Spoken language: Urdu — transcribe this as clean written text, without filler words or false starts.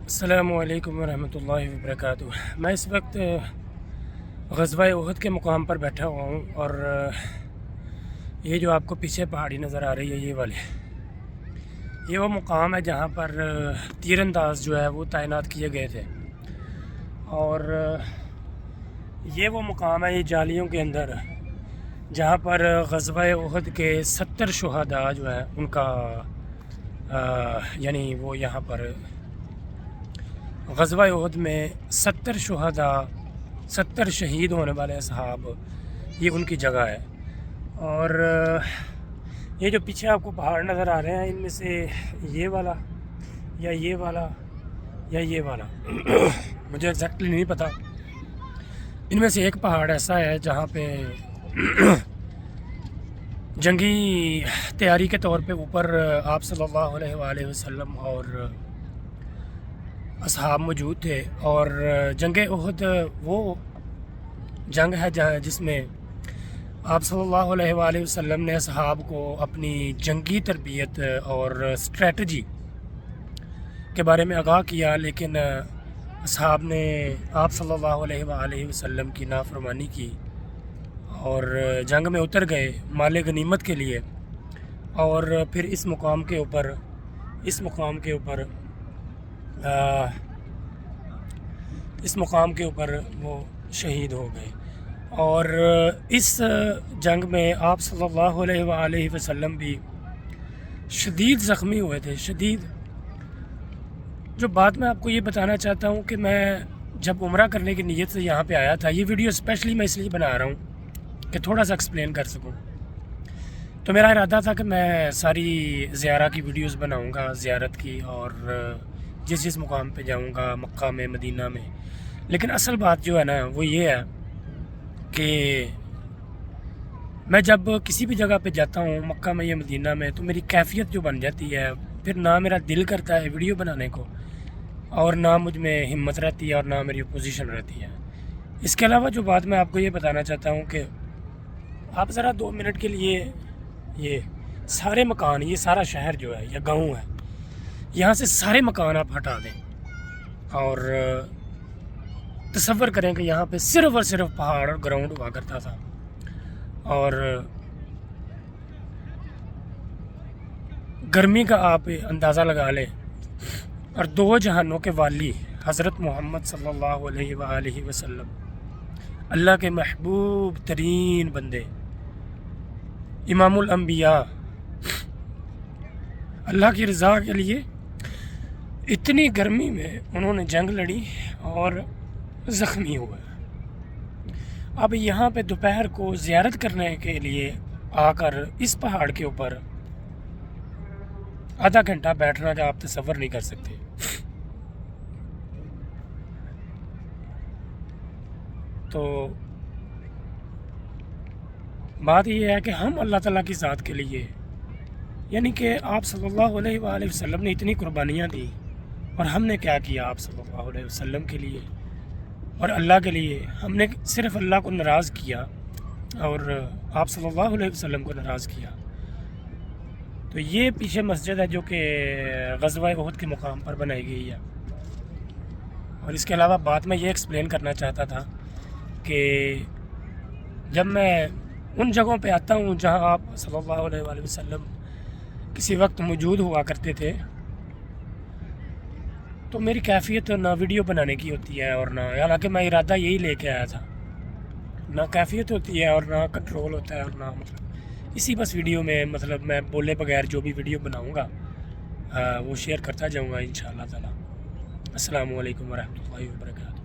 السلام علیکم ورحمۃ اللہ وبرکاتہ۔ میں اس وقت غزوہ احد کے مقام پر بیٹھا ہوا ہوں، اور یہ جو آپ کو پیچھے پہاڑی نظر آ رہی ہے یہ وہ مقام ہے جہاں پر تیر انداز جو ہے وہ تعینات کیے گئے تھے، اور یہ وہ مقام ہے یہ جالیوں کے اندر جہاں پر غزوہ احد کے 70 شہداء جو ہے ان کا یعنی وہ یہاں پر غزوہ احد میں 70 شہداء 70 شہید ہونے والے اصحاب یہ ان کی جگہ ہے۔ اور یہ جو پیچھے آپ کو پہاڑ نظر آ رہے ہیں ان میں سے یہ والا یا یہ والا یا یہ والا مجھے ایگزیکٹلی نہیں پتہ، ان میں سے ایک پہاڑ ایسا ہے جہاں پہ جنگی تیاری کے طور پہ اوپر آپ صلی اللہ علیہ وآلہ وسلم اور اصحاب موجود تھے، اور جنگ احد وہ جنگ ہے جس میں آپ صلی اللہ علیہ وآلہ وسلم نے اصحاب کو اپنی جنگی تربیت اور اسٹریٹجی کے بارے میں آگاہ کیا، لیکن اصحاب نے آپ صلی اللہ علیہ وآلہ وسلم کی نافرمانی کی اور جنگ میں اتر گئے مال غنیمت کے لیے، اور پھر اس مقام کے اوپر وہ شہید ہو گئے۔ اور اس جنگ میں آپ صلی اللہ علیہ وآلہ وسلم بھی شدید زخمی ہوئے تھے، شدید۔ جو بات میں آپ کو یہ بتانا چاہتا ہوں کہ میں جب عمرہ کرنے کی نیت سے یہاں پہ آیا تھا، یہ ویڈیو اسپیشلی میں اس لیے بنا رہا ہوں کہ تھوڑا سا ایکسپلین کر سکوں۔ تو میرا ارادہ تھا کہ میں ساری زیارہ کی ویڈیوز بناؤں گا، زیارت کی، اور جس مقام پہ جاؤں گا مکہ میں، مدینہ میں۔ لیکن اصل بات جو ہے نا وہ یہ ہے کہ میں جب کسی بھی جگہ پہ جاتا ہوں مکہ میں یا مدینہ میں، تو میری کیفیت جو بن جاتی ہے، پھر نہ میرا دل کرتا ہے ویڈیو بنانے کو، اور نہ مجھ میں ہمت رہتی ہے، اور نہ میری پوزیشن رہتی ہے۔ اس کے علاوہ جو بات میں آپ کو یہ بتانا چاہتا ہوں کہ آپ ذرا 2 منٹ کے لیے یہ سارے مکان، یہ سارا شہر جو ہے یا گاؤں ہے، یہاں سے سارے مکان آپ ہٹا دیں اور تصور کریں کہ یہاں پہ صرف اور صرف پہاڑ اور گراؤنڈ ہوا کرتا تھا، اور گرمی کا آپ اندازہ لگا لیں، اور 2 جہانوں کے والی حضرت محمد صلی اللہ علیہ وآلہ وسلم، اللہ کے محبوب ترین بندے، امام الانبیاء، اللہ کی رضا کے لیے اتنی گرمی میں انہوں نے جنگ لڑی اور زخمی ہوئے۔ اب یہاں پہ دوپہر کو زیارت کرنے کے لیے آ کر اس پہاڑ کے اوپر آدھا گھنٹہ بیٹھنا کا آپ تصور نہیں کر سکتے۔ تو بات یہ ہے کہ ہم اللہ تعالیٰ کی ذات کے لیے، یعنی کہ آپ صلی اللہ علیہ وآلہ وسلم نے اتنی قربانیاں دی، اور ہم نے کیا کیا آپ صلی اللہ علیہ وسلم کے لیے اور اللہ کے لیے؟ ہم نے صرف اللہ کو ناراض کیا اور آپ صلی اللہ علیہ وسلم کو ناراض کیا۔ تو یہ پیچھے مسجد ہے جو کہ غزوہ احد کے مقام پر بنائی گئی ہے۔ اور اس کے علاوہ بات میں یہ ایکسپلین کرنا چاہتا تھا کہ جب میں ان جگہوں پہ آتا ہوں جہاں آپ صلی اللہ علیہ وآلہ وسلم کسی وقت موجود ہوا کرتے تھے، تو میری کیفیت نہ ویڈیو بنانے کی ہوتی ہے، اور نہ، حالانکہ میں ارادہ یہی لے کے آیا تھا، نہ کیفیت ہوتی ہے اور نہ کنٹرول ہوتا ہے، اور نہ اسی بس ویڈیو میں میں بولے بغیر جو بھی ویڈیو بناؤں گا وہ شیئر کرتا جاؤں گا انشاءاللہ تعالی۔ السلام علیکم ورحمۃ اللہ وبرکاتہ۔